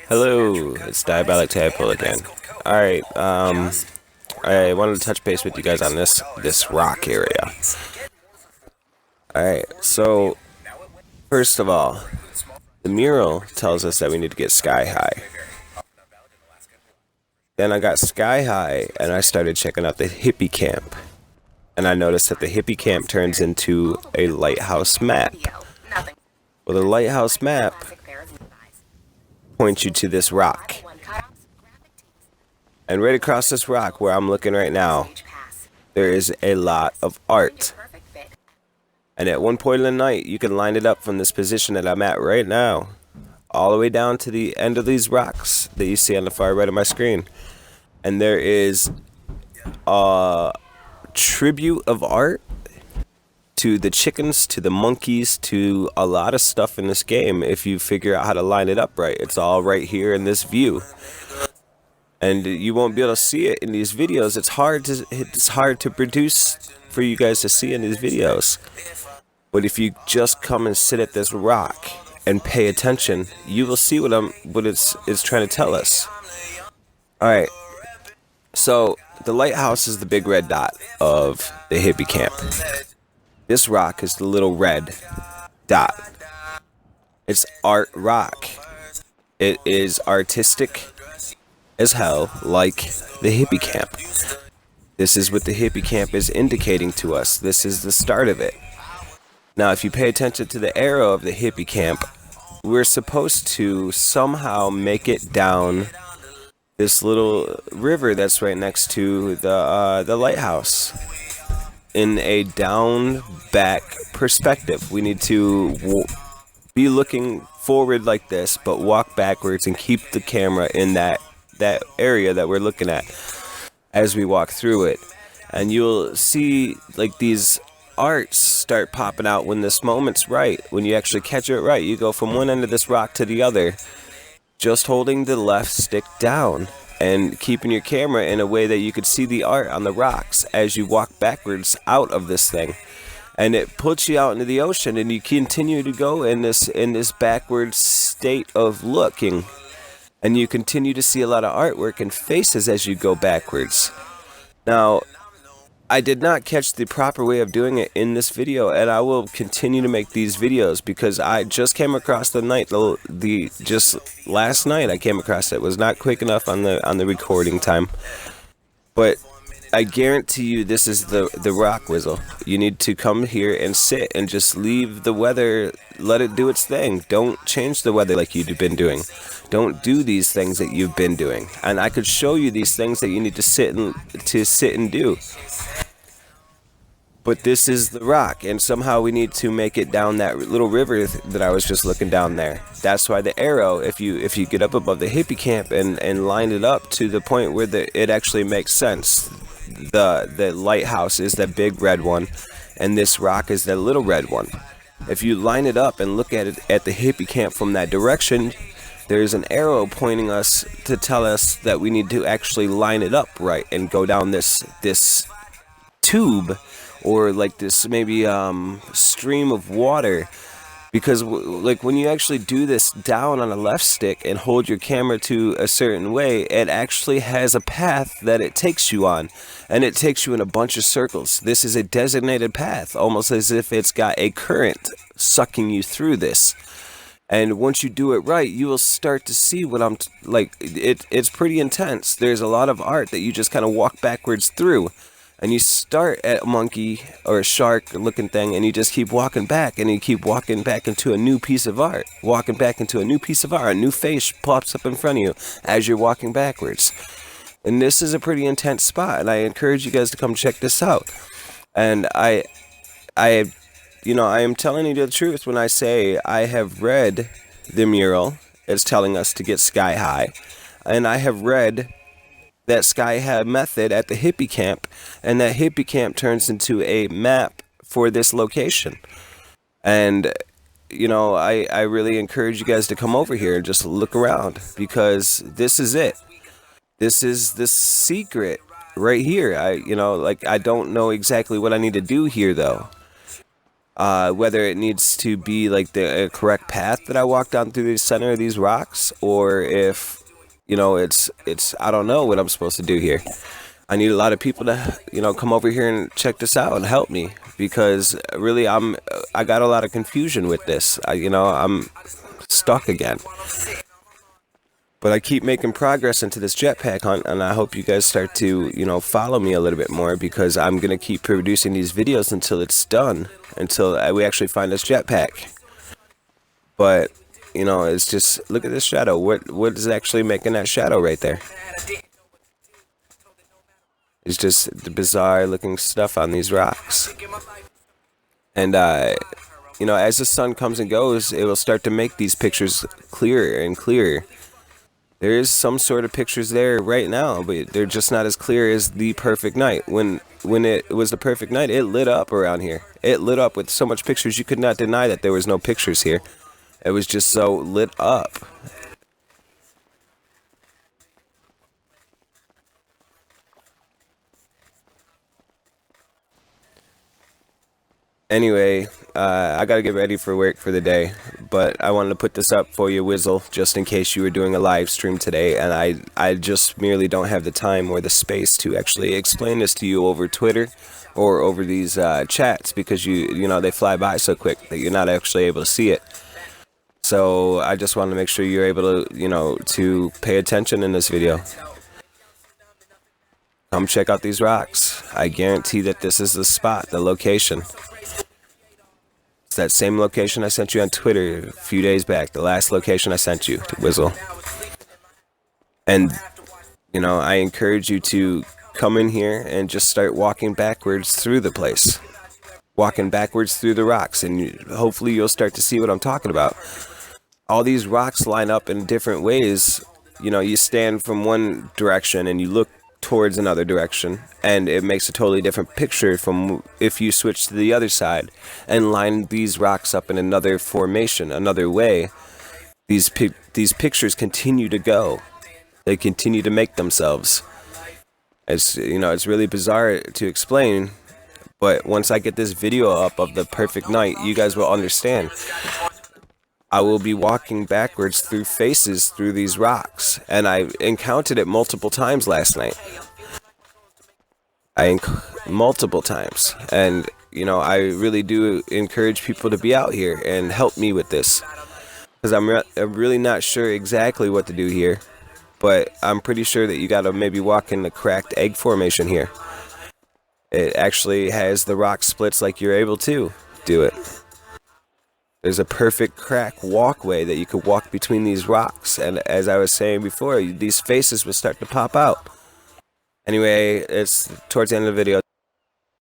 Hello, it's Diabolik Tadpole again. Alright, I wanted to touch base with you guys on this rock area. Alright, so first of all, the mural tells us that we need to get sky high. Then I got sky high and I started checking out the hippie camp. And I noticed that the hippie camp turns into a lighthouse map. Well, the lighthouse map points you to this rock. And right across this rock where I'm looking right now, there is a lot of art. And at one point in the night, you can line it up from this position that I'm at right now, all the way down to the end of these rocks that you see on the far right of my screen. And there is a tribute of art to the chickens, to the monkeys, to a lot of stuff in this game. If you figure out how to line it up right, it's all right here in this view. And you won't be able to see it in these videos. It's hard to produce for you guys to see in these videos. But if you just come and sit at this rock and pay attention, you will see what it's trying to tell us. All right. So the lighthouse is the big red dot of the hippie camp. This rock is the little red dot. It's art rock. It is artistic as hell, like the hippie camp. This is what the hippie camp is indicating to us. This is the start of it. Now, if you pay attention to the arrow of the hippie camp, we're supposed to somehow make it down this little river that's right next to the lighthouse in a down back perspective. We need to be looking forward like this, but walk backwards and keep the camera in that area that we're looking at as we walk through it. And you'll see like these arts start popping out when this moment's right. When you actually catch it right, you go from one end of this rock to the other, just holding the left stick down and keeping your camera in a way that you could see the art on the rocks as you walk backwards out of this thing. And it puts you out into the ocean, and you continue to go in this backwards state of looking. And you continue to see a lot of artwork and faces as you go backwards. Now, I did not catch the proper way of doing it in this video, and I will continue to make these videos because I just came across just last night I came across it. It was not quick enough on the recording time. But I guarantee you this is the rock whistle. You need to come here and sit and just leave the weather, let it do its thing. Don't change the weather like you've been doing. Don't do these things that you've been doing. And I could show you these things that you need to sit and do. But this is the rock, and somehow we need to make it down that little river that I was just looking down there. That's why the arrow, if you get up above the hippie camp and line it up to the point where it actually makes sense. The lighthouse is that big red one, and this rock is that little red one. If you line it up and look at it at the hippie camp from that direction, there's an arrow pointing us to tell us that we need to actually line it up right and go down this tube, or like this maybe stream of water, because like when you actually do this down on a left stick and hold your camera to a certain way, it actually has a path that it takes you on, and it takes you in a bunch of circles. This is a designated path, almost as if it's got a current sucking you through this. And once you do it right, you will start to see what I'm like. It's pretty intense. There's a lot of art that you just kind of walk backwards through. And you start at a monkey or a shark looking thing, and you just keep walking back, and you keep walking back into a new piece of art. Walking back into a new piece of art. A new face pops up in front of you as you're walking backwards. And this is a pretty intense spot, and I encourage you guys to come check this out. And I am telling you the truth when I say I have read the mural. It's telling us to get sky high. And I have read that sky high method at the hippie camp, and that hippie camp turns into a map for this location. And I really encourage you guys to come over here and just look around, because this is it. This is the secret right here. I don't know exactly what I need to do here though. whether it needs to be like the correct path that I walk down through the center of these rocks, or if, you know, it's I don't know what I'm supposed to do here. I need a lot of people to, you know, come over here and check this out and help me, because really I got a lot of confusion with this. I'm stuck again. But I keep making progress into this jetpack hunt, and I hope you guys start to, you know, follow me a little bit more, because I'm going to keep producing these videos until it's done, until we actually find this jetpack. But, you know, it's just, look at this shadow. What is actually making that shadow right there? It's just the bizarre looking stuff on these rocks. And, you know, as the sun comes and goes, it will start to make these pictures clearer and clearer. There is some sort of pictures there right now, but they're just not as clear as the perfect night. When it was the perfect night, it lit up around here. It lit up with so much pictures, you could not deny that there was no pictures here. It was just so lit up. Anyway, I gotta get ready for work for the day, but I wanted to put this up for you, Wizzle, just in case you were doing a live stream today, and I just merely don't have the time or the space to actually explain this to you over Twitter or over these chats, because you know, they fly by so quick that you're not actually able to see it. So I just wanted to make sure you're able to, you know, to pay attention in this video. Come check out these rocks. I guarantee that this is the spot, the location. It's that same location I sent you on Twitter a few days back. The last location I sent you to Wizzle. And, you know, I encourage you to come in here and just start walking backwards through the place. Walking backwards through the rocks. And hopefully you'll start to see what I'm talking about. All these rocks line up in different ways. You know, you stand from one direction and you look towards another direction, and it makes a totally different picture from if you switch to the other side and line these rocks up in another formation, another way. These pictures continue to go. They continue to make themselves. It's, you know, it's really bizarre to explain, but once I get this video up of the perfect night, you guys will understand. I will be walking backwards through faces through these rocks, and I encountered it multiple times last night. Multiple times, and you know, I really do encourage people to be out here and help me with this, because I'm really not sure exactly what to do here, but I'm pretty sure that you gotta maybe walk in the cracked egg formation here. It actually has the rock splits like you're able to do it. There's a perfect crack walkway that you could walk between these rocks, and as I was saying before, these faces will start to pop out. Anyway, it's towards the end of the video.